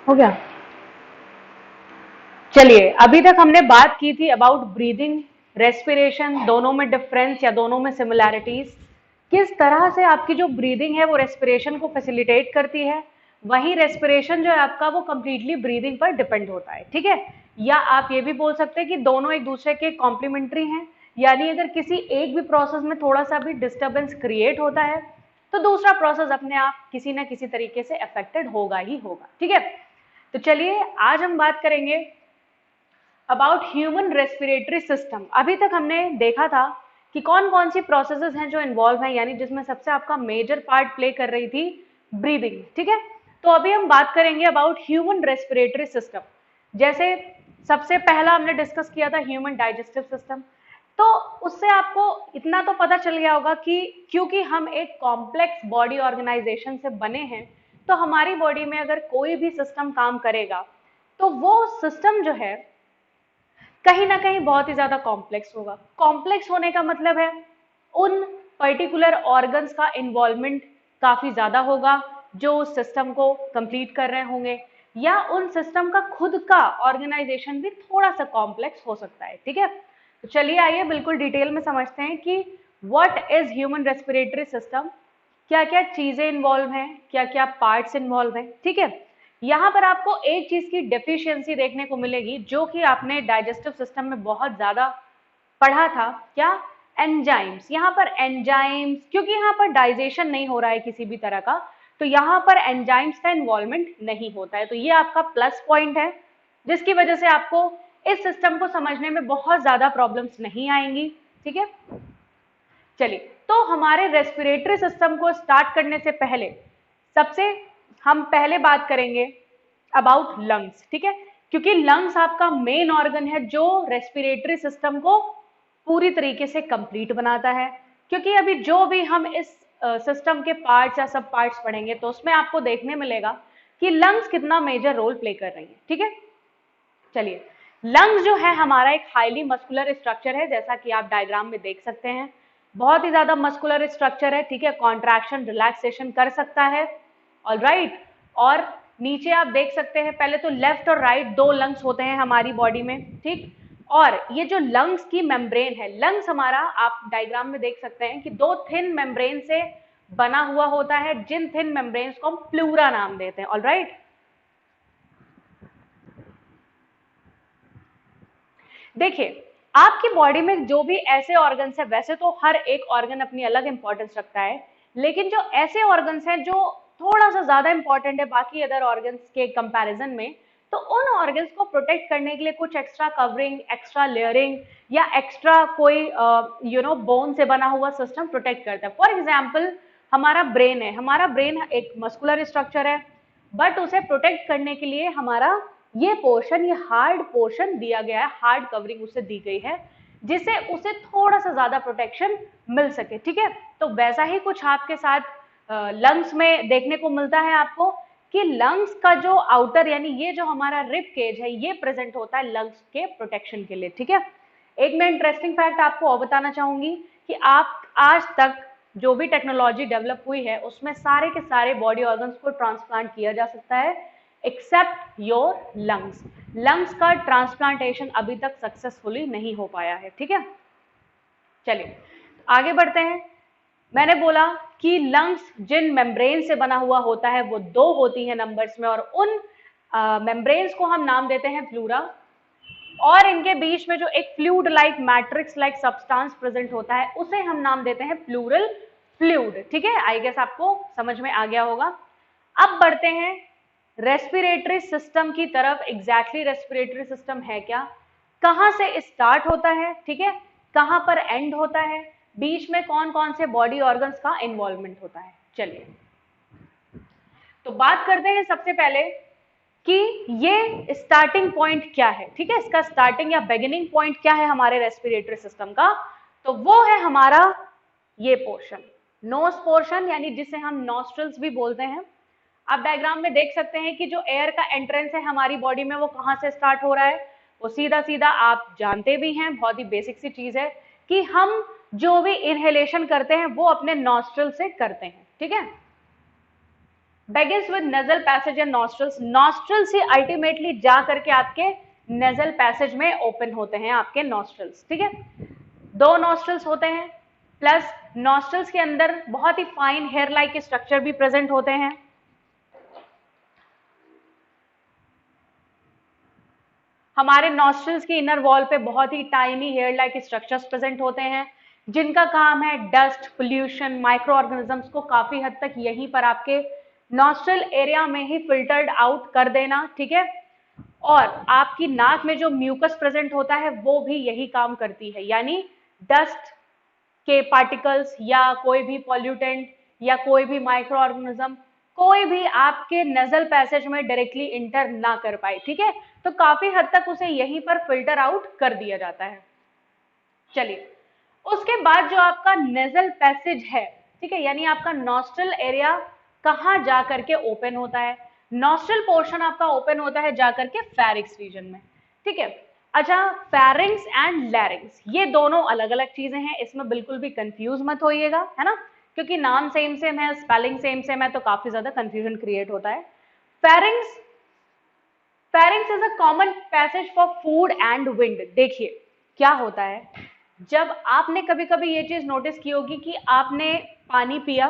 हो गया। चलिए, अभी तक हमने बात की थी अबाउट ब्रीदिंग, रेस्पिरेशन, दोनों में डिफरेंस या दोनों में सिमिलैरिटीज, किस तरह से आपकी जो ब्रीदिंग है वो रेस्पिरेशन को फैसिलिटेट करती है, वहीं रेस्पिरेशन जो है आपका वो कंप्लीटली ब्रीदिंग पर डिपेंड होता है, ठीक है। या आप ये भी बोल सकते हैं कि दोनों एक दूसरे के कॉम्प्लीमेंट्री हैं, यानी अगर किसी एक भी प्रोसेस में थोड़ा सा भी डिस्टर्बेंस क्रिएट होता है तो दूसरा प्रोसेस अपने आप किसी ना किसी तरीके से अफेक्टेड होगा ही होगा, ठीक है। तो चलिए आज हम बात करेंगे अबाउट ह्यूमन रेस्पिरेटरी सिस्टम। अभी तक हमने देखा था कि कौन कौन सी प्रोसेसेस हैं जो इन्वॉल्व हैं, यानी जिसमें सबसे आपका मेजर पार्ट प्ले कर रही थी ब्रीदिंग, ठीक है। तो अभी हम बात करेंगे अबाउट ह्यूमन रेस्पिरेटरी सिस्टम। जैसे सबसे पहला हमने डिस्कस किया था ह्यूमन डाइजेस्टिव सिस्टम, तो उससे आपको इतना तो पता चल गया होगा कि क्योंकि हम एक कॉम्प्लेक्स बॉडी ऑर्गेनाइजेशन से बने हैं, तो हमारी बॉडी में अगर कोई भी सिस्टम काम करेगा तो वो सिस्टम जो है कहीं ना कहीं बहुत ही ज्यादा कॉम्प्लेक्स होगा। कॉम्प्लेक्स होने का मतलब है उन पर्टिकुलर ऑर्गन्स का इन्वॉल्वमेंट काफी ज्यादा होगा जो उस सिस्टम को कंप्लीट कर रहे होंगे, या उन सिस्टम का खुद का ऑर्गेनाइजेशन भी थोड़ा सा कॉम्प्लेक्स हो सकता है, ठीक है। तो चलिए आइए बिल्कुल डिटेल में समझते हैं कि what is human respiratory system, क्या क्या चीजें इन्वॉल्व हैं, क्या क्या पार्ट्स इन्वॉल्व हैं, ठीक है। यहाँ पर आपको एक चीज की डेफिशिएंसी देखने को मिलेगी जो कि आपने डाइजेस्टिव सिस्टम में बहुत ज्यादा पढ़ा था, क्या, एंजाइम्स। यहाँ पर एंजाइम्स, क्योंकि यहाँ पर डाइजेशन नहीं हो रहा है किसी भी तरह का, तो यहाँ पर एंजाइम्स का इन्वॉल्वमेंट नहीं होता है, तो ये आपका प्लस पॉइंट है जिसकी वजह से आपको इस सिस्टम को समझने में बहुत ज्यादा प्रॉब्लम्स नहीं आएंगी, ठीक है। चलिए, तो हमारे रेस्पिरेटरी सिस्टम को स्टार्ट करने से पहले सबसे हम पहले बात करेंगे अबाउट लंग्स, ठीक है, क्योंकि लंग्स आपका मेन ऑर्गन है जो रेस्पिरेटरी सिस्टम को पूरी तरीके से कंप्लीट बनाता है। क्योंकि अभी जो भी हम इस सिस्टम के पार्ट्स या सब पार्ट्स पढ़ेंगे तो उसमें आपको देखने मिलेगा कि लंग्स कितना मेजर रोल प्ले कर रही है, ठीक है। चलिए, लंग्स जो है हमारा एक हाईली मस्कुलर स्ट्रक्चर है, जैसा कि आप डायग्राम में देख सकते हैं, बहुत ही ज्यादा मस्कुलर स्ट्रक्चर है, ठीक है, कॉन्ट्रैक्शन रिलैक्सेशन कर सकता है, ऑल राइट। और नीचे आप देख सकते हैं, पहले तो लेफ्ट और राइट दो लंग्स होते हैं हमारी बॉडी में, ठीक। और ये जो लंग्स की मेम्ब्रेन है, लंग्स हमारा आप डायग्राम में देख सकते हैं कि दो थिन मेम्ब्रेन से बना हुआ होता है, जिन थिन मेम्ब्रेन्स को हम प्लूरा नाम देते हैं, ऑल राइट। देखिए, आपकी बॉडी में जो भी ऐसे ऑर्गन्स है, वैसे तो हर एक ऑर्गन अपनी अलग इंपॉर्टेंस रखता है, लेकिन जो ऐसे ऑर्गन्स हैं जो थोड़ा सा ज्यादा इंपॉर्टेंट है बाकी अदर ऑर्गन्स के कंपैरिजन में, तो उन ऑर्गन्स को प्रोटेक्ट करने के लिए कुछ एक्स्ट्रा कवरिंग, एक्स्ट्रा लेयरिंग या एक्स्ट्रा कोई बोन से बना हुआ सिस्टम प्रोटेक्ट करता है। फॉर एग्जाम्पल हमारा ब्रेन है, हमारा ब्रेन एक मस्कुलर स्ट्रक्चर है, बट उसे प्रोटेक्ट करने के लिए हमारा ये पोर्शन, ये हार्ड पोर्शन दिया गया है, हार्ड कवरिंग उसे दी गई है जिससे उसे थोड़ा सा ज्यादा प्रोटेक्शन मिल सके, ठीक है। तो वैसा ही कुछ आपके साथ लंग्स में देखने को मिलता है आपको कि लंग्स का जो आउटर यानी ये जो हमारा रिब केज है ये प्रेजेंट होता है लंग्स के प्रोटेक्शन के लिए, ठीक है। एक मैं इंटरेस्टिंग फैक्ट आपको और बताना चाहूंगी कि आप आज तक जो भी टेक्नोलॉजी डेवलप हुई है उसमें सारे के सारे बॉडी ऑर्गन्स को ट्रांसप्लांट किया जा सकता है एक्सेप्ट योर लंग्स। लंग्स का ट्रांसप्लांटेशन अभी तक सक्सेसफुली नहीं हो पाया है, ठीक है। चलिए आगे बढ़ते हैं। मैंने बोला कि लंग्स जिन मेम्ब्रेन से बना हुआ होता है वो दो होती है नंबर्स में, और उन मेम्ब्रेन्स को हम नाम देते हैं प्लूरा, और इनके बीच में जो एक fluid like matrix like substance present होता है उसे हम नाम देते हैं प्लूरल फ्लूइड, ठीक है। आई गेस आपको समझ में आ गया होगा। अब बढ़ते हैं रेस्पिरेटरी सिस्टम की तरफ। एग्जैक्टली रेस्पिरेटरी सिस्टम है क्या, कहां से स्टार्ट होता है, ठीक है, कहां पर एंड होता है, बीच में कौन कौन से बॉडी ऑर्गन्स का इन्वॉल्वमेंट होता है। चलिए तो बात करते हैं सबसे पहले कि ये स्टार्टिंग पॉइंट क्या है, ठीक है, इसका स्टार्टिंग या बिगिनिंग पॉइंट क्या है हमारे रेस्पिरेटरी सिस्टम का, तो वो है हमारा ये पोर्शन, नोज पोर्शन, यानी जिसे हम नॉस्ट्रल्स भी बोलते हैं। आप डायग्राम में देख सकते हैं कि जो एयर का एंट्रेंस है हमारी बॉडी में वो कहां से स्टार्ट हो रहा है, वो सीधा सीधा आप जानते भी हैं, बहुत ही बेसिक सी चीज है कि हम जो भी इनहेलेशन करते हैं वो अपने नॉस्ट्रल से करते हैं, ठीक है। begins with nasal passage and nostrils. nostrils he ultimately जा करके आपके nasal passage में ओपन होते हैं आपके nostrils, ठीक है। दो nostrils होते हैं, प्लस nostrils के अंदर बहुत ही फाइन हेयर लाइक स्ट्रक्चर भी प्रेजेंट होते हैं। हमारे नॉस्ट्रल्स की इनर वॉल पे बहुत ही tiny hair like structures present होते हैं, जिनका काम है डस्ट, पोल्यूशन, माइक्रो ऑर्गेनिजम्स को काफी हद तक यहीं पर आपके नॉस्ट्रल एरिया में ही फिल्टर्ड आउट कर देना, ठीक है। और आपकी नाक में जो म्यूकस प्रेजेंट होता है वो भी यही काम करती है, यानी डस्ट के पार्टिकल्स या कोई भी पॉल्यूटेंट या कोई भी माइक्रो ऑर्गेनिज्म कोई भी आपके नजल पैसेज में डायरेक्टली इंटर ना कर पाए, ठीक है। तो काफी हद तक उसे यहीं पर फिल्टर आउट कर दिया जाता है। चलिए, उसके बाद जो आपका नेजल पैसेज है, ठीक है, यानी आपका नॉस्ट्रल एरिया कहां जाकर के ओपन होता है? नॉस्ट्रल पोर्शन आपका ओपन होता है जाकर के फेरिक्स रीजन में, ठीक है। अच्छा, फेरिंग्स एंड लैरिंग्स ये दोनों अलग अलग चीजें हैं, इसमें बिल्कुल भी कंफ्यूज मत होइएगा, है ना, क्योंकि नाम सेम सेम है, स्पेलिंग सेम सेम है, तो काफी ज्यादा कंफ्यूजन क्रिएट होता है। Pharynx pharynx is a common passage for food and wind. देखिए क्या होता है, जब आपने कभी कभी ये चीज नोटिस की होगी कि आपने पानी पिया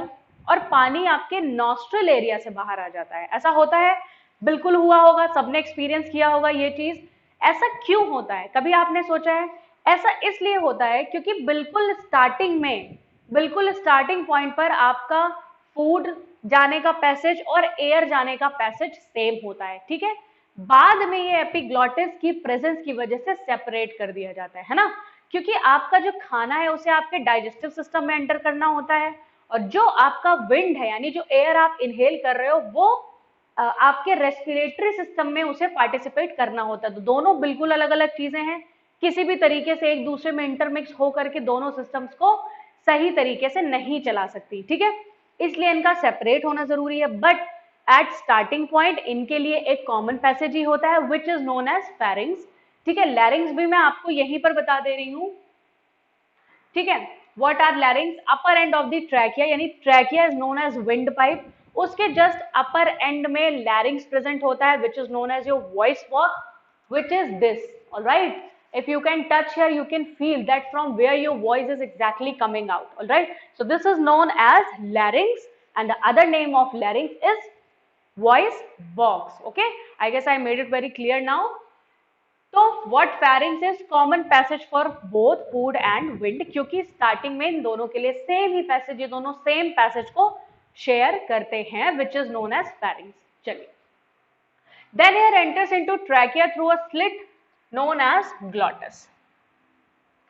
और पानी आपके नॉस्ट्रल एरिया से बाहर आ जाता है, ऐसा होता है, बिल्कुल हुआ होगा, सबने एक्सपीरियंस किया होगा ये चीज। ऐसा क्यों होता है, कभी आपने सोचा है? ऐसा इसलिए होता है क्योंकि बिल्कुल स्टार्टिंग पॉइंट पर आपका फूड जाने का पैसेज और एयर जाने का पैसेज सेम होता है, ठीक है। बाद में ये एपिग्लॉटिस की प्रेजेंस की वजह से सेपरेट कर दिया जाता है ना, क्योंकि आपका जो खाना है उसे आपके डाइजेस्टिव सिस्टम में एंटर करना होता है, और जो आपका विंड है यानी जो एयर आप इनहेल कर रहे हो वो आपके रेस्पिरेटरी सिस्टम में उसे पार्टिसिपेट करना होता है। तो दोनों बिल्कुल अलग अलग चीजें हैं, किसी भी तरीके से एक दूसरे में इंटरमिक्स होकर के दोनों सिस्टम्स को सही तरीके से नहीं चला सकती, ठीक है, इसलिए इनका सेपरेट होना जरूरी है। बट एट स्टार्टिंग पॉइंट इनके लिए एक कॉमन पैसेज ही होता है which is known as pharynx, ठीक है। लैरिंग्स भी मैं आपको यहीं पर बता दे रही हूं, ठीक है। What are larynx? Upper end of the trachea, यानी trachea is known as windpipe, उसके जस्ट अपर एंड में लैरिंग्स प्रेजेंट होता है which is known as your voice box which is this, alright. If you can touch here, you can feel that from where your voice is exactly coming out, all right. So this is known as larynx, and the other name of larynx is voice box, okay. I guess I made it very clear now. तो what pharynx is common passage for both food and wind, क्योंकि starting में इन दोनों के लिए same ही passage, ये दोनों same passage को share करते हैं, which is known as pharynx. चलिए, then air enters into trachea through a slit known as glottis.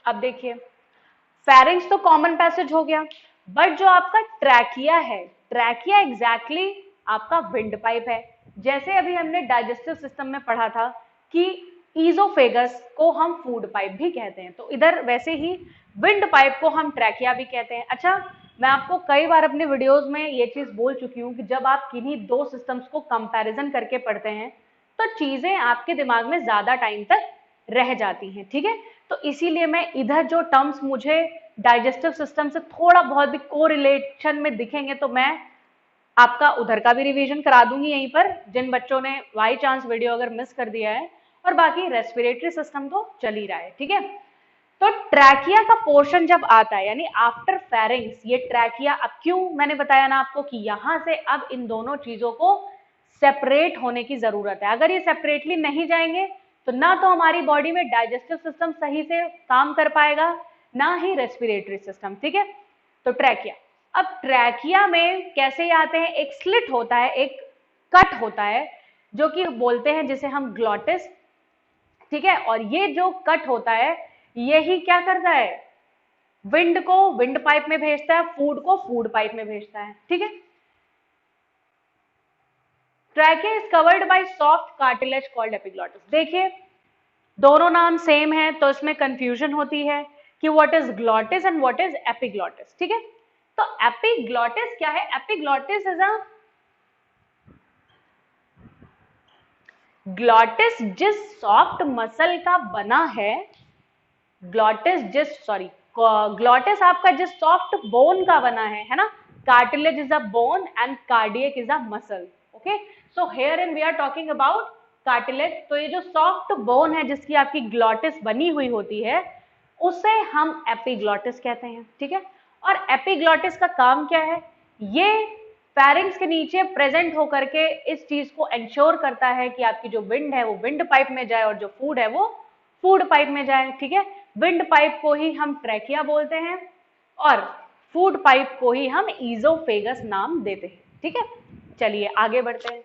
अब देखिए, pharynx तो कॉमन पैसेज हो गया, बट जो आपका ट्रैकिया है, ट्रैकिया एग्जैक्टली आपका विंड पाइप है। जैसे अभी हमने डाइजेस्टिव सिस्टम में पढ़ा था कि ईजोफेगस को हम फूड पाइप भी कहते हैं, तो इधर वैसे ही विंड पाइप को हम ट्रैकिया भी कहते हैं। अच्छा, मैं आपको कई बार अपने वीडियोस में ये चीज बोल चुकी हूँ कि जब आप किन्हीं दो सिस्टम्स को कंपैरिजन करके पढ़ते हैं तो चीजें आपके दिमाग में ज्यादा टाइम तक रह जाती हैं, ठीक है। तो इसीलिए मैं इधर जो टर्म्स मुझे डाइजेस्टिव सिस्टम से थोड़ा बहुत भी कोरिलेशन में दिखेंगे तो मैं आपका उधर का भी रिवीजन करा दूंगी यहीं पर, जिन बच्चों ने बाई चांस वीडियो अगर मिस कर दिया है, और बाकी रेस्पिरेटरी सिस्टम तो चल ही रहा है, ठीक है। तो ट्रैकिया का पोर्शन जब आता है यानी आफ्टर फेरिंग्स, ये ट्रैकिया, अब क्यों मैंने बताया ना आपको कि यहां से अब इन दोनों चीजों को सेपरेट होने की जरूरत है। अगर ये सेपरेटली नहीं जाएंगे तो ना तो हमारी बॉडी में डाइजेस्टिव सिस्टम सही से काम कर पाएगा, ना ही रेस्पिरेटरी सिस्टम, ठीक है। तो ट्रैकिया, अब ट्रैकिया में कैसे आते हैं, एक स्लिट होता है, एक कट होता है, जो कि बोलते हैं जिसे हम ग्लॉटिस, ठीक है। और ये जो कट होता है यही क्या करता है, विंड को विंड पाइप में भेजता है, फूड को फूड पाइप में भेजता है, ठीक है। Trachea is covered by soft cartilage called epiglottis. देखिए, दोनों नाम सेम है तो इसमें कंफ्यूजन होती है कि what is glottis and what is epiglottis, ठीक है। तो एपिग्लॉटिस क्या है? एपिग्लॉटिस इज अ ग्लॉटिस जिस सॉफ्ट मसल का बना है, ग्लॉटिस आपका जिस सॉफ्ट बोन का बना है ना, cartilage is a bone and cardiac is a muscle. Okay, so herein we are talking about cartilage. तो ये जो soft bone है जिसकी आपकी glottis बनी हुई होती है उसे हम epiglottis कहते हैं, ठीक है। और epiglottis का काम क्या है, ये फेरिंग्स के नीचे प्रेजेंट होकर के इस चीज को इंश्योर करता है कि आपकी जो विंड है वो विंड पाइप में जाए और जो फूड है वो फूड पाइप में जाए, ठीक है। विंड पाइप को ही हम ट्रैकिया बोलते हैं और फूड पाइप को ही हम ईजोफेगस नाम देते हैं, ठीक है। चलिए आगे बढ़ते हैं।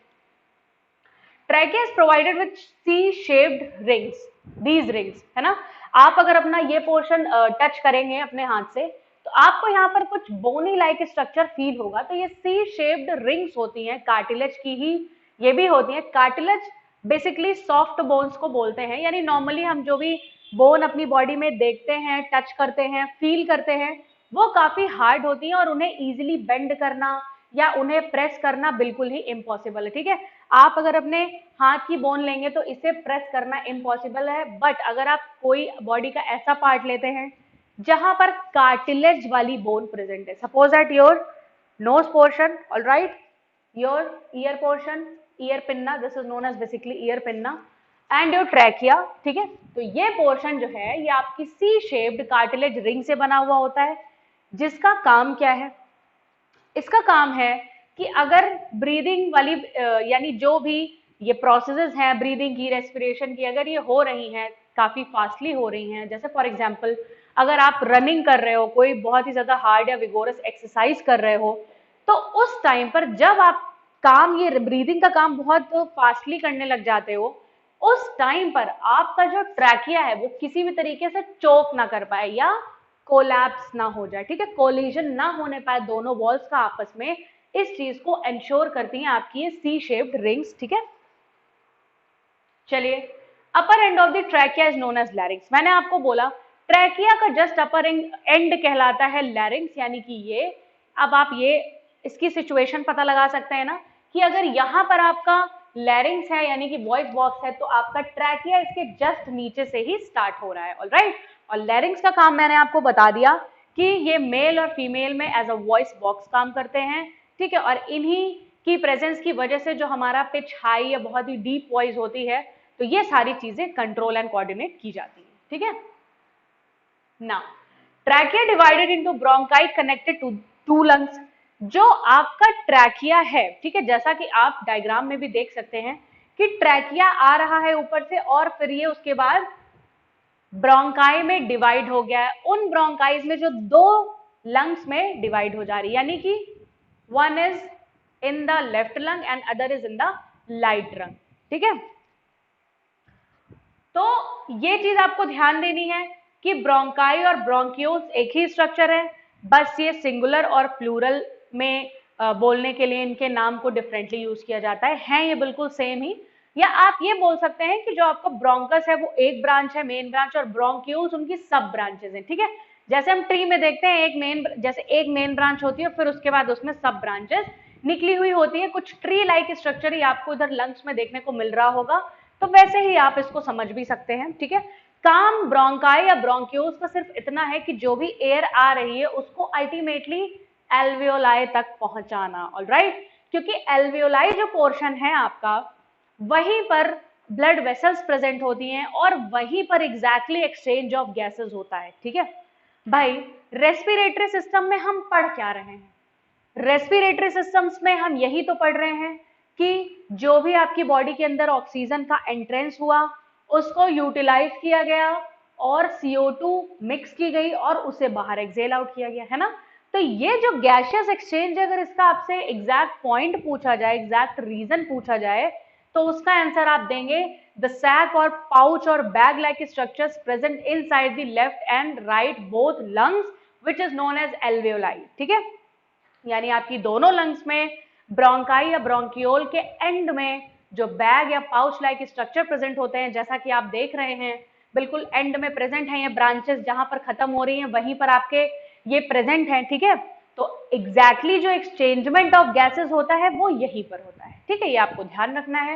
Trachea is provided with C shaped rings, these rings, है ना। आप अगर अपना ये पोर्शन टच करेंगे अपने हाथ से तो आपको यहाँ पर कुछ बोनी लाइक स्ट्रक्चर फील होगा। तो ये सी शेप्ड रिंग्स होती हैं, कार्टिलेज की ही ये भी होती हैं। कार्टिलेज बेसिकली सॉफ्ट बोन्स को बोलते हैं, यानी नॉर्मली हम जो भी बोन अपनी बॉडी में देखते हैं, टच करते हैं, फील करते हैं, वो काफी हार्ड होती हैं और उन्हें इजीली बेंड करना या उन्हें प्रेस करना बिल्कुल ही इम्पॉसिबल है, ठीक है। आप अगर अपने हाथ की बोन लेंगे तो इसे प्रेस करना इम्पॉसिबल है, बट अगर आप कोई बॉडी का ऐसा पार्ट लेते हैं जहां पर कार्टिलेज वाली बोन प्रेजेंट है, suppose that your nose portion, alright, your ear portion, ear pinna, this is known as basically ear pinna, and your trachea, ठीक है। तो ये पोर्शन जो है ये आपकी सी शेप्ड कार्टिलेज रिंग से बना हुआ होता है, जिसका काम क्या है, इसका काम है कि अगर ब्रीदिंग वाली यानी जो भी ये प्रोसेसेस हैं ब्रीदिंग की, रेस्पिरेशन की, अगर ये हो रही हैं काफी फास्टली हो रही हैं, जैसे फॉर एग्जांपल अगर आप रनिंग कर रहे हो, कोई बहुत ही ज्यादा हार्ड या विगोरस एक्सरसाइज कर रहे हो, तो उस टाइम पर जब आप काम, ये ब्रीदिंग का काम बहुत फास्टली करने लग जाते हो, उस टाइम पर आपका जो ट्रैकिया है वो किसी भी तरीके से चोक ना कर पाए या कोलैप्स ना हो जाए, ठीक है, कोलिजन ना होने पाए दोनों वॉल्स का आपस में, इस चीज को इंश्योर करती हैं आपकी ये सी शेप्ड रिंग्स, ठीक है। चलिए, upper end of the trachea is known as larynx. मैंने आपको बोला ट्रैकिया का जस्ट अपर एंड कहलाता है लैरिंग्स, यानी कि ये, अब आप ये इसकी सिचुएशन पता लगा सकते हैं ना कि अगर यहां पर आपका लैरिंग्स है यानी कि वॉइस बॉक्स है, तो आपका ट्रैकिया इसके जस्ट नीचे से ही स्टार्ट हो रहा है, ऑलराइट। और लैरिंग्स का काम मैंने आपको बता दिया कि ये मेल और फीमेल में एज अ वॉइस बॉक्स काम करते हैं, ठीक है। और इन्हीं की प्रेजेंस की वजह से जो हमारा पिच हाई या बहुत ही डीप वॉइस होती है, तो ये सारी चीजें कंट्रोल एंड कोऑर्डिनेट की जाती है, ठीक है ना। Trachea divided into bronchi connected to two lungs. जो आपका ट्रैकिया है, ठीक है, जैसा कि आप डायग्राम में भी देख सकते हैं कि ट्रैकिया आ रहा है ऊपर से और फिर ये उसके बाद ब्रोंकाई में डिवाइड हो गया है, उन ब्रोंकाइज में जो दो लंग्स में डिवाइड हो जा रही है, यानी कि one is in the left lung and other is in the right lung, ठीक है। तो ये चीज आपको ध्यान देनी है कि ब्रोंकाई और ब्रोंक्यूल्स एक ही स्ट्रक्चर है, बस ये सिंगुलर और प्लूरल में बोलने के लिए इनके नाम को डिफरेंटली यूज किया जाता है ये बिल्कुल सेम ही। या आप ये बोल सकते हैं कि जो आपका ब्रोंकस है वो एक ब्रांच है, मेन ब्रांच, और ब्रोंक्यूल्स उनकी सब ब्रांचेस हैं, ठीक है। जैसे हम ट्री में देखते हैं एक मेन, जैसे एक मेन ब्रांच होती है फिर उसके बाद उसमें सब ब्रांचेस निकली हुई होती है, कुछ ट्री लाइक स्ट्रक्चर ही आपको इधर लंग्स में देखने को मिल रहा होगा, तो वैसे ही आप इसको समझ भी सकते हैं, ठीक है। काम ब्रोंकाई या ब्रोंक्यूल्स का सिर्फ इतना है कि जो भी एयर आ रही है उसको अल्टीमेटली एल्वियोलाई तक पहुंचाना, ऑलराइट, क्योंकि एल्वियोलाई जो पोर्शन है आपका, वहीं पर ब्लड वेसल्स प्रेजेंट होती हैं और वहीं पर एग्जैक्टली एक्सचेंज ऑफ गैसेस होता है, ठीक है भाई। रेस्पिरेटरी सिस्टम में हम पढ़ क्या रहे हैं, रेस्पिरेटरी सिस्टम्स में हम यही तो पढ़ रहे हैं कि जो भी आपकी बॉडी के अंदर ऑक्सीजन का एंट्रेंस हुआ उसको यूटिलाइज किया गया और CO2 मिक्स की गई और उसे बाहर एक्सेल आउट किया गया, है ना। तो ये जो गैशियस एक्सचेंज, अगर इसका आपसे एग्जैक्ट पॉइंट पूछा जाए, एग्जैक्ट रीजन पूछा जाए, तो उसका आंसर आप देंगे द सैक और पाउच और bag like structures present inside the left and right both lungs which is known as alveoli, ठीक है। यानी आपकी दोनों लंग्स में ब्रोंकाई या ब्रोंकियोल के एंड में जो बैग या पाउच लाइक स्ट्रक्चर प्रेजेंट होते हैं, जैसा कि आप देख रहे हैं बिल्कुल एंड में प्रेजेंट है, ये ब्रांचेस जहां पर खत्म हो रही हैं वहीं पर आपके ये प्रेजेंट हैं, ठीक है। तो एग्जैक्टली जो एक्सचेंजमेंट ऑफ गैसेस होता है वो यहीं पर होता है, ठीक है, ये आपको ध्यान रखना है।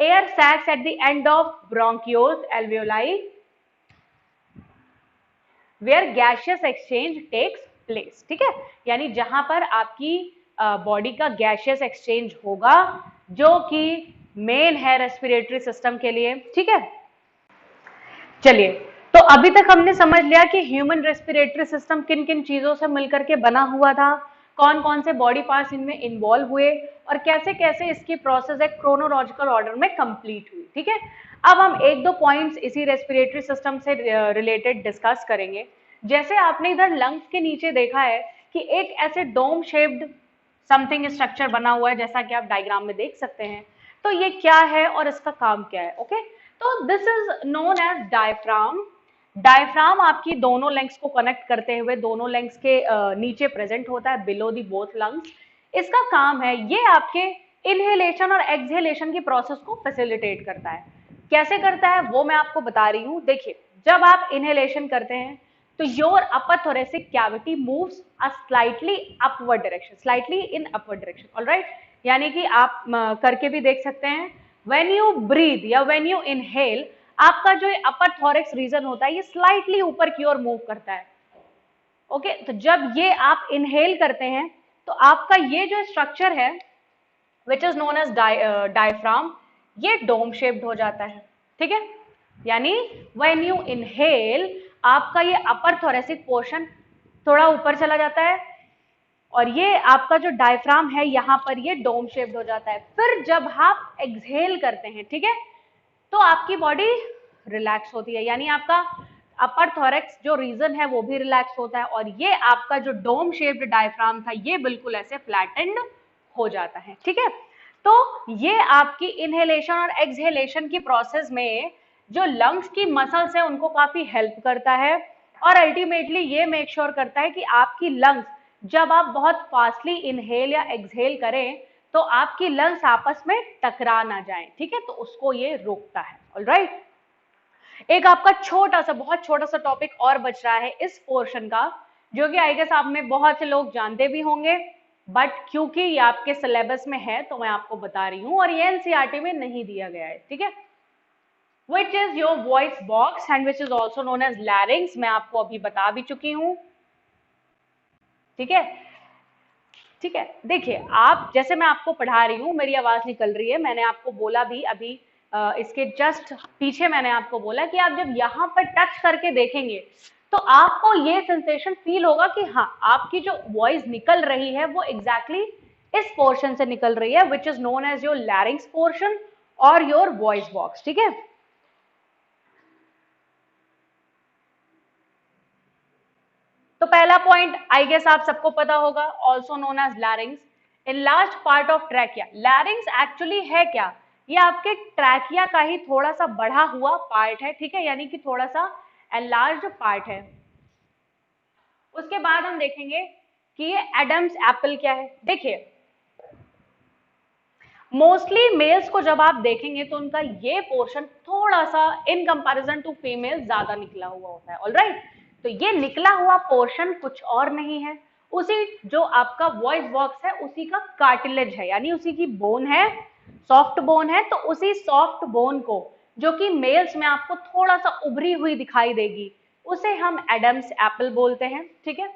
Air sacs at the end of bronchioles alveoli where gaseous exchange takes place, ठीक है, यानी जहां पर आपकी बॉडी का गैशियस एक्सचेंज होगा, जो कि मेन है रेस्पिरेटरी सिस्टम के लिए, ठीक है। चलिए, तो अभी तक हमने समझ लिया कि ह्यूमन रेस्पिरेटरी सिस्टम किन किन चीजों से मिलकर के बना हुआ था, कौन कौन से बॉडी पार्ट्स इनमें इन्वॉल्व हुए और कैसे कैसे इसकी प्रोसेस एक क्रोनोलॉजिकल ऑर्डर में कंप्लीट हुई, ठीक है। अब हम एक दो पॉइंट्स इसी रेस्पिरेटरी सिस्टम से रिलेटेड डिस्कस करेंगे। जैसे आपने इधर लंग्स के नीचे देखा है कि एक ऐसे डोम शेप्ड समथिंग स्ट्रक्चर बना हुआ है, जैसा कि आप डायग्राम में देख सकते हैं। तो ये क्या है और इसका काम क्या है, ओके। तो this is known as diaphragm. Diaphragm आपकी दोनों लंग्स को कनेक्ट करते हुए दोनों लंग्स के नीचे प्रेजेंट होता है, बिलो दी बोथ लंग्स। इसका काम है, ये आपके इनहेलेशन और एक्सहेलेशन की प्रोसेस को फैसिलिटेट करता है। कैसे करता है वो मैं आपको बता रही हूँ। देखिए, जब आप इनहेलेशन करते हैं तो your upper thoracic cavity moves a slightly upward direction, slightly in upward direction, alright. यानी कि आप करके भी देख सकते हैं, व्हेन यू ब्रीथ या व्हेन यू इनहेल, आपका जो अपर थोरेक्स रीजन होता है ये स्लाइटली ऊपर की ओर मूव करता है, ओके। तो जब ये आप इनहेल करते हैं तो आपका ये जो स्ट्रक्चर है which is known as diaphragm, ये डोम शेप्ड हो जाता है, ठीक है। यानी व्हेन यू इनहेल, आपका ये अपर थोरेसिक पोर्शन थोड़ा ऊपर चला जाता है और ये आपका जो डायफ्राम है यहाँ पर ये डोम शेप्ड हो जाता है। फिर जब आप एक्सहेल करते हैं, ठीक है, तो आपकी बॉडी रिलैक्स होती है, यानी आपका अपर थोरेक्स जो रीजन है वो भी रिलैक्स होता है और ये आपका जो डोम शेप्ड डायफ्राम था ये बिल्कुल ऐसे फ्लैटेंड हो जाता है, ठीक है। तो ये आपकी इनहेलेशन और एक्सहेलेशन की प्रोसेस में जो लंग्स की मसल्स है उनको काफी हेल्प करता है और अल्टीमेटली ये मेक श्योर करता है कि आपकी लंग्स जब आप बहुत फास्टली इनहेल या एक्सहेल करें तो आपकी लंग्स आपस में टकरा ना जाएं, ठीक है, तो उसको ये रोकता है, ऑलराइट। एक आपका छोटा सा, बहुत छोटा सा टॉपिक और बच रहा है इस पोर्शन का, जो कि आई गेस आप में बहुत से लोग जानते भी होंगे, बट क्योंकि ये आपके सिलेबस में है तो मैं आपको बता रही हूं और ये एनसीईआरटी में नहीं दिया गया है, ठीक है। Which is your voice box and which is also known as larynx, मैं आपको अभी बता भी चुकी हूं, ठीक है। ठीक है, देखिए, आप जैसे मैं आपको पढ़ा रही हूँ मेरी आवाज निकल रही है, मैंने आपको बोला भी अभी इसके जस्ट पीछे मैंने आपको बोला कि आप जब यहाँ पर टच करके देखेंगे तो आपको ये सेंसेशन फील होगा कि हाँ, आपकी जो वॉइस निकल रही है वो एग्जैक्टली इस पोर्शन से निकल रही है, which is known as your larynx portion और योर वॉइस बॉक्स, ठीक है। तो पहला पॉइंट आई गेस आप सबको पता होगा, also known as larynx, enlarged part of trachea. Larynx actually है क्या? ये आपके ट्रैकिया का ही थोड़ा सा बढ़ा हुआ पार्ट है, ठीक है, यानी कि थोड़ा सा एनलार्ज्ड पार्ट है। उसके बाद हम देखेंगे कि ये एडम्स एप्पल क्या है। देखिए, मोस्टली मेल्स को जब आप देखेंगे तो उनका ये पोर्शन थोड़ा सा इन कंपैरिजन टू फीमेल ज्यादा निकला हुआ होता है, ऑलराइट। तो ये निकला हुआ पोर्शन कुछ और नहीं है, उसी जो आपका वॉइस बॉक्स है उसी का कार्टिलेज है, यानी उसी की बोन है, सॉफ्ट बोन है। तो उसी सॉफ्ट बोन को जो कि मेल्स में आपको थोड़ा सा उभरी हुई दिखाई देगी उसे हम एडम्स एप्पल बोलते हैं, ठीक है।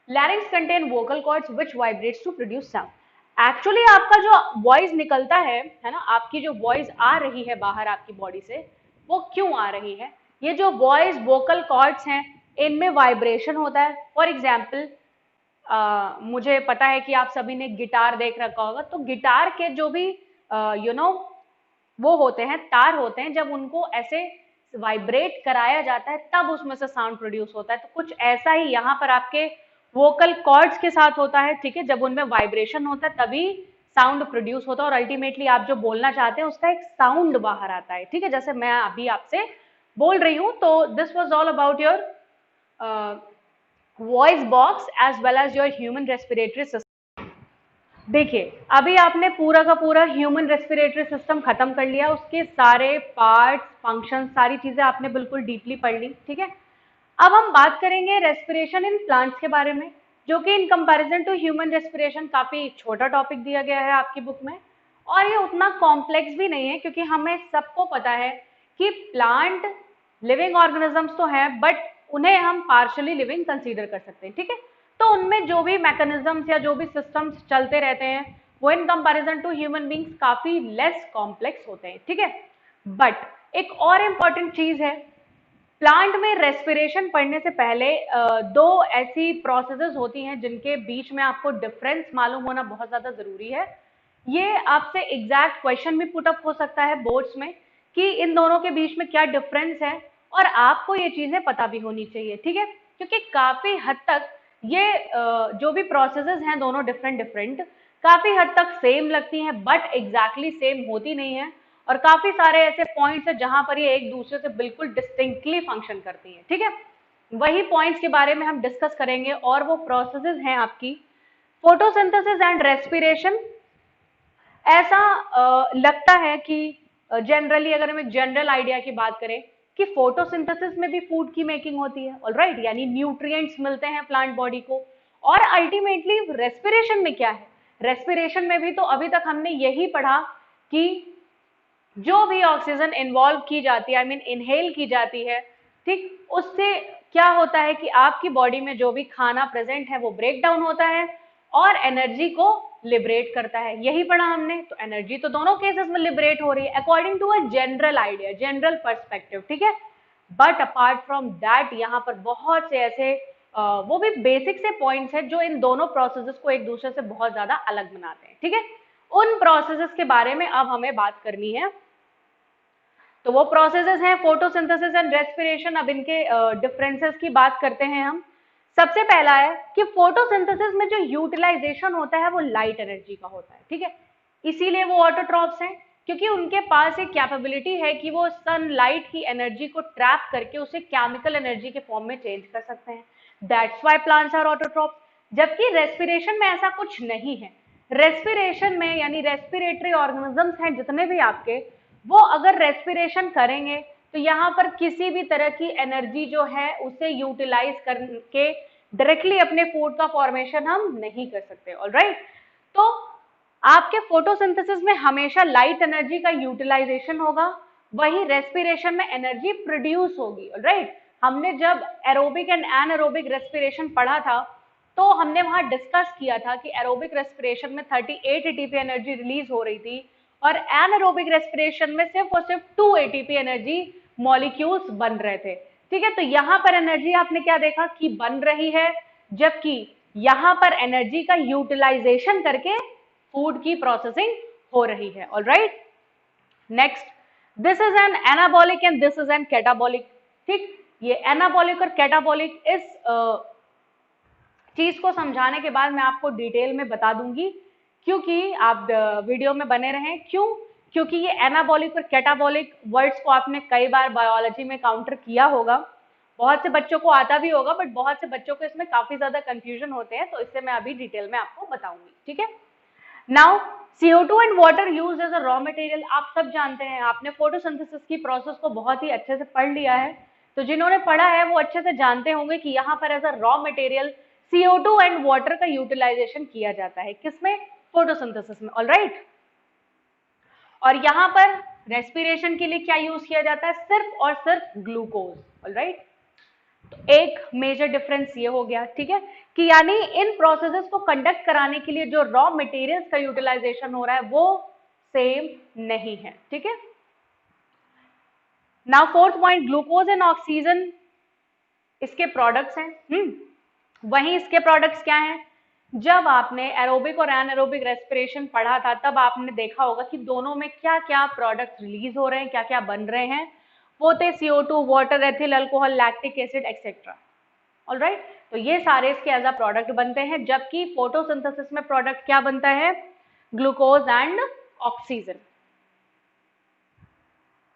Larynx contain vocal cords which vibrates to produce sound. Actually आपका जो वॉइस निकलता है ना, आपकी जो वॉइस आ रही है बाहर आपकी बॉडी से, वो क्यों आ रही है? ये जो वॉइस वोकल कॉर्ड्स हैं इनमें वाइब्रेशन होता है। फॉर एग्जाम्पल, मुझे पता है कि आप सभी ने गिटार देख रखा होगा, तो गिटार के जो भी वो होते हैं, तार होते हैं, जब उनको ऐसे वाइब्रेट कराया जाता है तब उसमें से साउंड प्रोड्यूस होता है। तो कुछ ऐसा ही यहाँ पर आपके वोकल कॉर्ड्स के साथ होता है, ठीक है। जब उनमें वाइब्रेशन होता है तभी साउंड प्रोड्यूस होता है और अल्टीमेटली आप जो बोलना चाहते हैं उसका एक साउंड बाहर आता है, ठीक है, जैसे मैं अभी आपसे बोल रही हूँ। तो this was all about your voice box as well as your human respiratory system. देखिए, अभी आपने पूरा का पूरा ह्यूमन रेस्पिरेटरी सिस्टम खत्म कर लिया, उसके सारे पार्ट्स, फंक्शन, सारी चीजें आपने बिल्कुल डीपली पढ़ ली, ठीक है। अब हम बात करेंगे रेस्पिरेशन इन प्लांट्स के बारे में, जो कि in comparison to human respiration काफी छोटा टॉपिक दिया गया है आपकी बुक में और ये उतना कॉम्प्लेक्स भी नहीं है, क्योंकि हमें सबको पता है कि प्लांट लिविंग ऑर्गेनिजम्स तो हैं बट उन्हें हम पार्शियली लिविंग कंसीडर कर सकते हैं, ठीक है। तो उनमें जो भी मैकेनिज्म्स या जो भी सिस्टम्स चलते रहते हैं वो in comparison to human beings काफी लेस कॉम्प्लेक्स होते हैं, ठीक है। बट एक और इम्पॉर्टेंट चीज है, प्लांट में रेस्पिरेशन पढ़ने से पहले दो ऐसी प्रोसेसेस होती हैं जिनके बीच में आपको डिफरेंस मालूम होना बहुत ज्यादा जरूरी है। ये आपसे एग्जैक्ट क्वेश्चन भी पुट अप हो सकता है बोर्ड्स में कि इन दोनों के बीच में क्या डिफरेंस है, और आपको ये चीजें पता भी होनी चाहिए, ठीक है। क्योंकि काफी हद तक ये जो भी प्रोसेसेस हैं दोनों डिफरेंट डिफरेंट काफी हद तक सेम लगती हैं, बट एग्जैक्टली सेम होती नहीं है। और काफी सारे ऐसे पॉइंट्स हैं जहां पर ये एक दूसरे से बिल्कुल डिस्टिंक्टली फंक्शन करती हैं, ठीक है। वही पॉइंट्स के बारे में हम डिस्कस करेंगे, और वो प्रोसेसेस हैं आपकी फोटोसिंथेसिस एंड रेस्पिरेशन। ऐसा लगता है कि जनरली अगर हम एक जनरल आइडिया की बात करें कि फोटोसिंथेसिस में भी फूड की मेकिंग होती है, ऑलराइट, यानी न्यूट्रिएंट्स मिलते हैं प्लांट बॉडी को। और अल्टीमेटली रेस्पिरेशन में क्या है, रेस्पिरेशन में भी तो अभी तक हमने यही पढ़ा कि जो भी ऑक्सीजन इन्वॉल्व की जाती है, आई मीन इनहेल की जाती है, ठीक, उससे क्या होता है कि आपकी बॉडी में जो भी खाना प्रेजेंट है वो ब्रेक डाउन होता है और एनर्जी को लिबरेट करता है। यही पढ़ा हमने, तो एनर्जी तो दोनों केसेस में लिबरेट हो रही है according to a general idea, general perspective, ठीक है। बट अपार्ट फ्रॉम दैट यहाँ पर बहुत से ऐसे वो भी बेसिक से पॉइंट्स हैं जो इन दोनों प्रोसेसेस को एक दूसरे से बहुत ज्यादा अलग बनाते हैं, ठीक है। उन प्रोसेसेस के बारे में अब हमें बात करनी है। तो वो प्रोसेसेस हैं फोटोसिंथेसिस एंड रेस्पिरेशन। अब इनके डिफरेंसेस की बात करते हैं हम। सबसे पहला है कि फोटोसिंथेसिस में जो यूटिलाइजेशन होता है वो लाइट एनर्जी का होता है, ठीक है। इसीलिए वो ऑटोट्रॉप्स हैं, क्योंकि उनके पास एक कैपेबिलिटी है कि वो सनलाइट की एनर्जी को ट्रैप करके उसे केमिकल एनर्जी के फॉर्म में चेंज कर सकते हैं। That's why plants are autotrophs. जबकि रेस्पिरेशन में ऐसा कुछ नहीं है। रेस्पिरेशन में यानी रेस्पिरेटरी ऑर्गेनिजम्स हैं जितने भी आपके, वो अगर रेस्पिरेशन करेंगे तो यहाँ पर किसी भी तरह की एनर्जी जो है उसे यूटिलाइज करके डायरेक्टली अपने फूड का फॉर्मेशन हम नहीं कर सकते, ऑलराइट। तो आपके फोटोसिंथेसिस में हमेशा लाइट एनर्जी का यूटिलाइजेशन होगा, वही रेस्पिरेशन में एनर्जी प्रोड्यूस होगी, ऑलराइट। हमने जब एरोबिक एंड एनारोबिक रेस्पिरेशन पढ़ा था तो हमने वहां डिस्कस किया था कि एरोबिक रेस्पिरेशन में 38 एटीपी एनर्जी रिलीज हो रही थी और एनारोबिक रेस्पिरेशन में सिर्फ और सिर्फ 2 एटीपी एनर्जी मॉलिक्यूल्स बन रहे थे, ठीक है। तो यहां पर एनर्जी आपने क्या देखा कि बन रही है, जबकि यहां पर एनर्जी का यूटिलाइजेशन करके फूड की प्रोसेसिंग हो रही है, alright. Next, this is an anabolic and this is an catabolic, ठीक। ये एनाबॉलिक और कैटाबॉलिक इस चीज को समझाने के बाद मैं आपको डिटेल में बता दूंगी, क्योंकि आप वीडियो में बने रहें। क्यों? क्योंकि ये एनाबॉलिक और कैटाबॉलिक वर्ड्स को आपने कई बार बायोलॉजी में काउंटर किया होगा, बहुत से बच्चों को आता भी होगा, बट बहुत से बच्चों को इसमें काफी ज्यादा कंफ्यूजन होते हैं, तो इससे मैं अभी डिटेल में आपको बताऊंगी, ठीक है। Now CO2 and water use as a raw material, आप सब जानते हैं, आपने फोटोसिंथेसिस की प्रोसेस को बहुत ही अच्छे से पढ़ लिया है, तो जिन्होंने पढ़ा है वो अच्छे से जानते होंगे कि यहाँ पर as a raw material CO2 and water का यूटिलाइजेशन किया जाता है, किसमें? फोटोसिंथेसिस में, ऑलराइट। और यहाँ पर रेस्पिरेशन के लिए क्या यूज किया जाता है? सिर्फ और सिर्फ ग्लूकोज, ऑलराइट। तो एक मेजर डिफरेंस ये हो गया, ठीक है, कि यानी इन प्रोसेसेस को कंडक्ट कराने के लिए जो रॉ मटेरियल्स का यूटिलाइजेशन हो रहा है वो सेम नहीं है, ठीक है। Now fourth point, glucose and oxygen इसके प्रोडक्ट्स हैं। वहीं इसके प्रोडक्ट्स क्या हैं? जब आपने एरोबिक और एनारोबिक रेस्पिरेशन पढ़ा था तब आपने देखा होगा कि दोनों में क्या क्या प्रोडक्ट्स रिलीज हो रहे हैं, क्या क्या बन रहे हैं। वो थे CO2, water, ethyl alcohol, lactic acid etcetera, alright. तो ये सारे इसके एज अ प्रोडक्ट बनते हैं, जबकि फोटोसिंथेसिस में प्रोडक्ट क्या बनता है? Glucose and oxygen.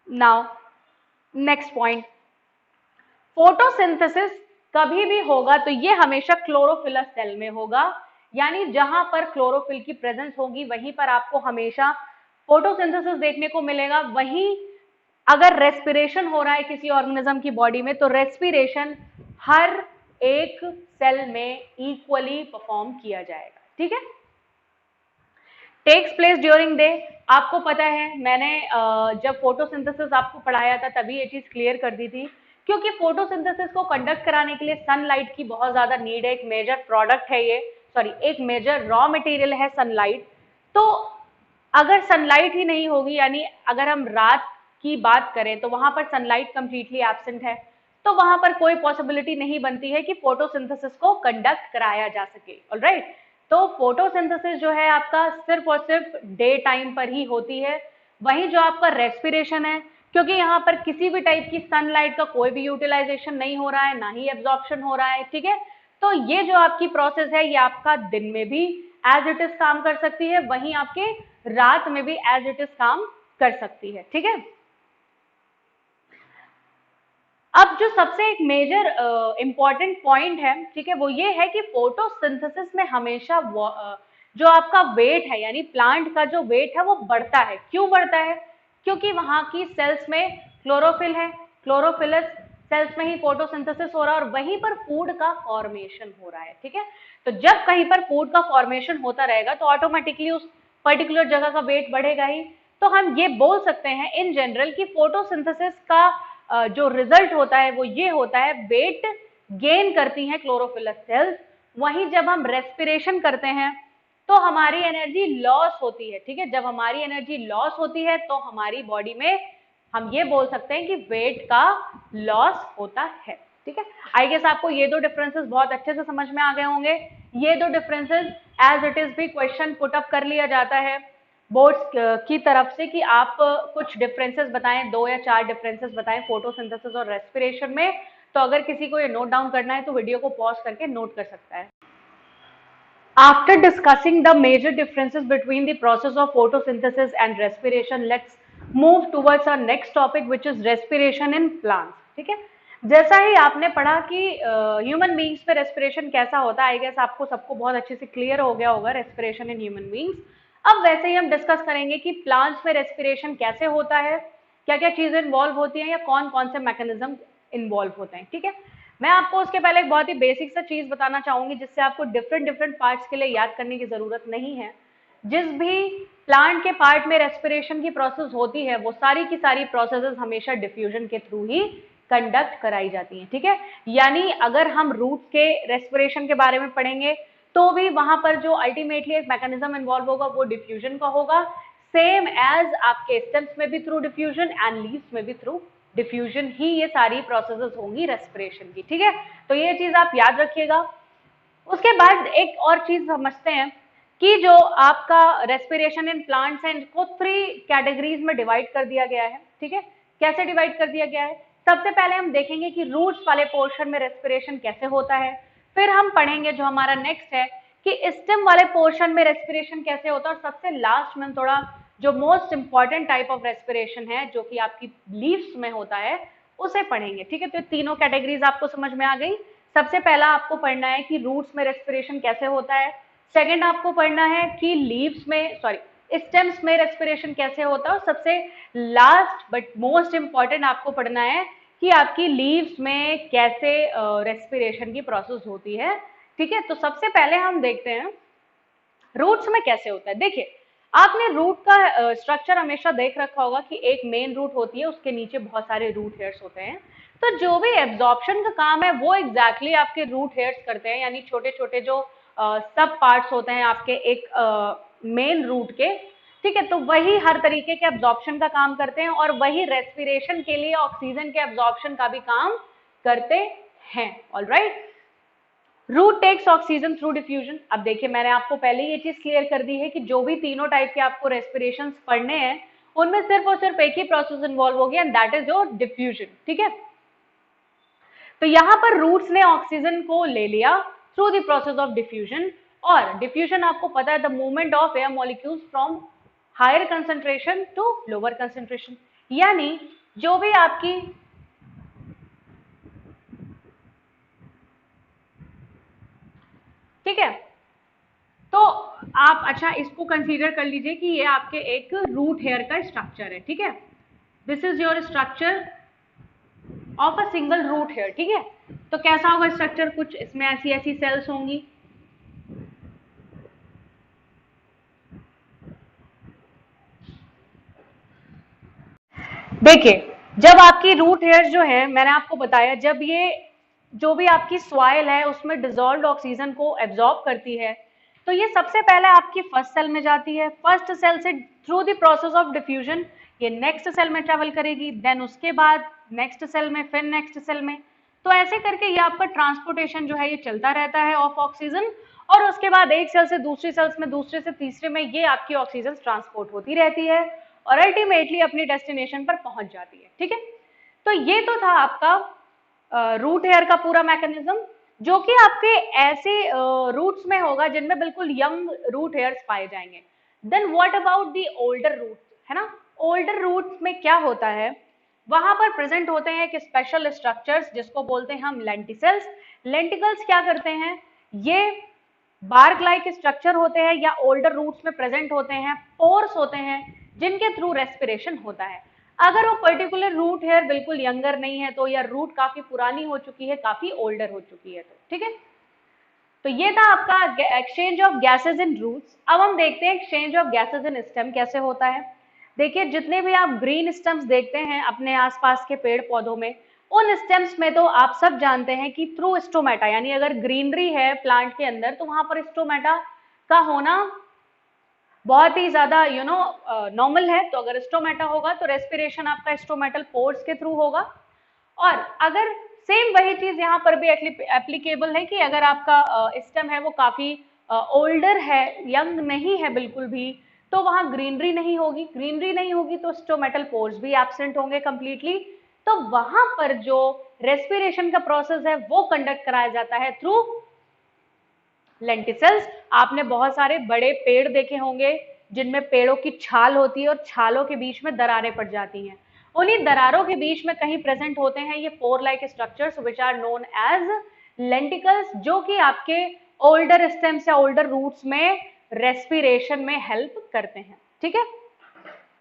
Now next point, photosynthesis कभी भी होगा तो ये हमेशा क्लोरोफिलस सेल में होगा, यानी जहां पर क्लोरोफिल की प्रेजेंस होगी वहीं पर आपको हमेशा फोटोसिंथेसिस देखने को मिलेगा। वहीं अगर रेस्पिरेशन हो रहा है किसी ऑर्गेनिज्म की बॉडी में तो रेस्पिरेशन हर एक सेल में इक्वली परफॉर्म किया जाएगा, ठीक है। टेक्स प्लेस ड्यूरिंग डे, आपको पता है मैंने जब फोटोसिंथेसिस आपको पढ़ाया था तभी ये चीज क्लियर कर दी थी क्योंकि फोटोसिंथेसिस को कंडक्ट कराने के लिए सनलाइट की बहुत ज्यादा नीड है, एक मेजर प्रोडक्ट है ये, सॉरी एक मेजर रॉ मटेरियल है सनलाइट। तो अगर सनलाइट ही नहीं होगी, यानी अगर हम रात की बात करें तो वहां पर सनलाइट कंप्लीटली एब्सेंट है, तो वहां पर कोई पॉसिबिलिटी नहीं बनती है कि फोटोसिंथेसिस को कंडक्ट कराया जा सके। ऑलराइट, तो फोटोसिंथेसिस जो है आपका सिर्फ और सिर्फ डे टाइम पर ही होती है। वहीं जो आपका रेस्पिरेशन है, क्योंकि यहाँ पर किसी भी टाइप की सनलाइट का कोई भी यूटिलाइजेशन नहीं हो रहा है, ना ही एब्जॉर्प्शन हो रहा है, ठीक है, तो ये जो आपकी प्रोसेस है ये आपका दिन में भी एज इट इज काम कर सकती है, वहीं आपके रात में भी एज इट इज काम कर सकती है, ठीक है। अब जो सबसे एक मेजर इंपॉर्टेंट पॉइंट है, ठीक है, वो ये है कि फोटोसिंथेसिस में हमेशा जो आपका वेट है, यानी प्लांट का जो वेट है वो बढ़ता है। क्यों बढ़ता है? क्योंकि वहां की सेल्स में क्लोरोफिल है, क्लोरोफिलस सेल्स में ही फोटोसिंथेसिस हो रहा है और वहीं पर फूड का फॉर्मेशन हो रहा है, ठीक है। तो जब कहीं पर फूड का फॉर्मेशन होता रहेगा तो ऑटोमेटिकली उस पर्टिकुलर जगह का वेट बढ़ेगा ही। तो हम ये बोल सकते हैं इन जनरल कि फोटोसिंथेसिस का जो रिजल्ट होता है वो ये होता है, वेट गेन करती हैं क्लोरोफिलस सेल्स। वहीं जब हम रेस्पिरेशन करते हैं तो हमारी एनर्जी लॉस होती है, ठीक है। जब हमारी एनर्जी लॉस होती है तो हमारी बॉडी में हम ये बोल सकते हैं कि वेट का लॉस होता है, ठीक है। आई गेस आपको ये दो डिफरेंसेस बहुत अच्छे से समझ में आ गए होंगे। ये दो डिफरेंसेस एज इट इज भी क्वेश्चन पुट अप कर लिया जाता है बोर्ड्स की तरफ से कि आप कुछ डिफरेंसेस बताएं, 2 या 4 डिफरेंसेस बताएं फोटोसिंथेसिस और रेस्पिरेशन में। तो अगर किसी को ये नोट डाउन करना है तो वीडियो को पॉज करके नोट कर सकता है। After discussing the major differences between the process of photosynthesis and respiration, let's move towards our next topic, which is respiration in plants. ठीक है, जैसा ही आपने पढ़ा कि ह्यूमन बींग्स पे रेस्पिरेशन कैसा होता है, आई गेस आपको सबको बहुत अच्छे से क्लियर हो गया होगा रेस्पिरेशन इन ह्यूमन बींग्स। अब वैसे ही हम डिस्कस करेंगे कि प्लांट्स में रेस्पिरेशन कैसे होता है, क्या क्या चीजें इन्वॉल्व होती हैं या कौन कौन से मैकेनिज्म इन्वॉल्व होते हैं, ठीक है। मैं आपको उसके पहले एक बहुत ही बेसिक सा चीज बताना चाहूंगी जिससे आपको डिफरेंट डिफरेंट पार्ट्स के लिए याद करने की जरूरत नहीं है। जिस भी प्लांट के पार्ट में रेस्पिरेशन की प्रोसेस होती है वो सारी की सारी प्रोसेसेस हमेशा डिफ्यूजन के थ्रू ही कंडक्ट कराई जाती हैं, ठीक है। यानी अगर हम रूट्स के रेस्पिरेशन के बारे में पढ़ेंगे तो भी वहां पर जो अल्टीमेटली एक मैकेनिज्म इन्वॉल्व होगा वो डिफ्यूजन का होगा, सेम एज आपके स्टेम्स में भी थ्रू डिफ्यूजन एंड लीव्स में भी थ्रू डिफ्यूजन ही ये सारी प्रोसेसेस होंगी रेस्पिरेशन की, ठीक है। तो ये चीज आप याद रखिएगा। उसके बाद एक और चीज समझते हैं कि जो आपका रेस्पिरेशन इन प्लांट्स है इनको 3 कैटेगरीज में डिवाइड कर दिया गया है, ठीक है। कैसे डिवाइड कर दिया गया है? सबसे पहले हम देखेंगे कि रूट्स वाले पोर्शन में रेस्पिरेशन कैसे होता है, फिर हम पढ़ेंगे जो हमारा नेक्स्ट है कि स्टेम वाले पोर्शन में रेस्पिरेशन कैसे होता है, और सबसे लास्ट में थोड़ा जो most important type of respiration है जो कि आपकी लीव्स में होता है उसे पढ़ेंगे, ठीक है। तो तीनों कैटेगरीज आपको समझ में आ गई। सबसे पहला आपको पढ़ना है कि रूट्स में रेस्पिरेशन कैसे होता है, सेकंड आपको पढ़ना है कि लीव्स में सॉरी स्टेम्स में रेस्पिरेशन कैसे होता है, और सबसे लास्ट बट मोस्ट इंपॉर्टेंट आपको पढ़ना है कि आपकी लीव्स में कैसे रेस्पिरेशन की प्रोसेस होती है, ठीक है। तो सबसे पहले हम देखते हैं रूट्स में कैसे होता है। देखिए, आपने रूट का स्ट्रक्चर हमेशा देख रखा होगा कि एक मेन रूट होती है, उसके नीचे बहुत सारे रूट हेयर्स होते हैं। तो जो भी एब्जॉर्प्शन का काम है वो एग्जैक्टली आपके रूट हेयर्स करते हैं, यानी छोटे छोटे जो सब पार्ट्स होते हैं आपके एक मेन रूट के, ठीक है। तो वही हर तरीके के एब्जॉर्प्शन का काम करते हैं और वही रेस्पिरेशन के लिए ऑक्सीजन के एब्जॉर्प्शन का भी काम करते हैं। Alright, root takes oxygen through diffusion. अब देखिए, मैंने आपको पहले ये चीज क्लियर कर दी है कि जो भी तीनों टाइप के आपको रेस्पिरेशन पढ़ने हैं उनमें सिर्फ और सिर्फ एक ही प्रोसेस इन्वॉल्व होगी and that is your diffusion, ठीक है। तो यहां पर रूट्स ने ऑक्सीजन को ले लिया through the process of diffusion, और डिफ्यूजन आपको पता है the movement of air molecules from higher concentration to lower concentration, यानी जो भी आपकी ठीक है। तो आप अच्छा इसको कंसीडर कर लीजिए कि ये आपके एक रूट हेयर का स्ट्रक्चर है, ठीक है। This is your structure of a single root hair, ठीक है। तो कैसा होगा स्ट्रक्चर, कुछ इसमें ऐसी ऐसी सेल्स होंगी, देखिए जब आपकी रूट हेयर्स जो है, मैंने आपको बताया, जब ये जो भी आपकी सॉइल है उसमें डिजोल्व्ड ऑक्सीजन को एब्जॉर्ब करती है, तो ये सबसे पहले आपकी फर्स्ट सेल में जाती है। फर्स्ट सेल से through the process of diffusion ये नेक्स्ट सेल में ट्रेवल करेगी, देन उसके बाद नेक्स्ट सेल में, फिर नेक्स्ट सेल में। तो ऐसे करके ये आपका ट्रांसपोर्टेशन जो है ये चलता रहता है ऑफ ऑक्सीजन, और उसके बाद एक सेल से दूसरी सेल्स में, दूसरे से तीसरे में ये आपकी ऑक्सीजन ट्रांसपोर्ट होती रहती है और अल्टीमेटली अपनी डेस्टिनेशन पर पहुंच जाती है। ठीक है, तो ये तो था आपका रूट हेयर का पूरा मैकेनिज्म, जो कि आपके ऐसे रूट्स में होगा जिनमें बिल्कुल यंग रूट हेयर्स पाए जाएंगे। Then what about the older roots, है ना? ओल्डर रूट्स में क्या होता है, वहां पर प्रेजेंट होते हैं एक स्पेशल स्ट्रक्चर्स जिसको बोलते हैं हम लेंटिकल्स। लेंटिकल्स क्या करते हैं, ये बार्क लाइक स्ट्रक्चर होते हैं या ओल्डर रूट्स में प्रेजेंट होते हैं, पोर्स होते हैं जिनके थ्रू रेस्पिरेशन होता है। अगर वो पर्टिकुलर रूट हेयर बिल्कुल यंगर नहीं है तो, या रूट काफी पुरानी हो चुकी है, काफी ओल्डर हो चुकी है तो, ठीक है। तो ये था आपका exchange of gases in roots. अब हम देखते हैं exchange of gases in stem कैसे होता है। देखिए, जितने भी आप ग्रीन स्टेम्स देखते हैं अपने आसपास के पेड़ पौधों में, उन स्टेम्स में तो आप सब जानते हैं कि थ्रू स्टोमेटा, यानी अगर ग्रीनरी है प्लांट के अंदर तो वहां पर स्टोमेटा का होना बहुत ही ज्यादा नॉर्मल है। तो अगर स्टोमेटा होगा तो रेस्पिरेशन आपका स्टोमेटल पोर्स के थ्रू होगा। और अगर सेम वही चीज यहाँ पर भी एप्लीकेबल है कि अगर आपका स्टेम है वो काफी ओल्डर है, यंग नहीं है बिल्कुल भी, तो वहां ग्रीनरी नहीं होगी। ग्रीनरी नहीं होगी तो स्टोमेटल पोर्स भी एब्सेंट होंगे कंप्लीटली। तो वहां पर जो रेस्पिरेशन का प्रोसेस है वो कंडक्ट कराया जाता है थ्रू लेंटिसल्स। आपने बहुत सारे बड़े पेड़ देखे होंगे जिनमें पेड़ों की छाल होती है और छालों के बीच में दरारें पड़ जाती हैं। उन्हीं दरारों के बीच में कहीं प्रेजेंट होते हैं ये pore like structures which are known as lenticels, जो कि आपके ओल्डर स्टेम्स या ओल्डर रूट्स में रेस्पिरेशन में हेल्प करते हैं। ठीक है,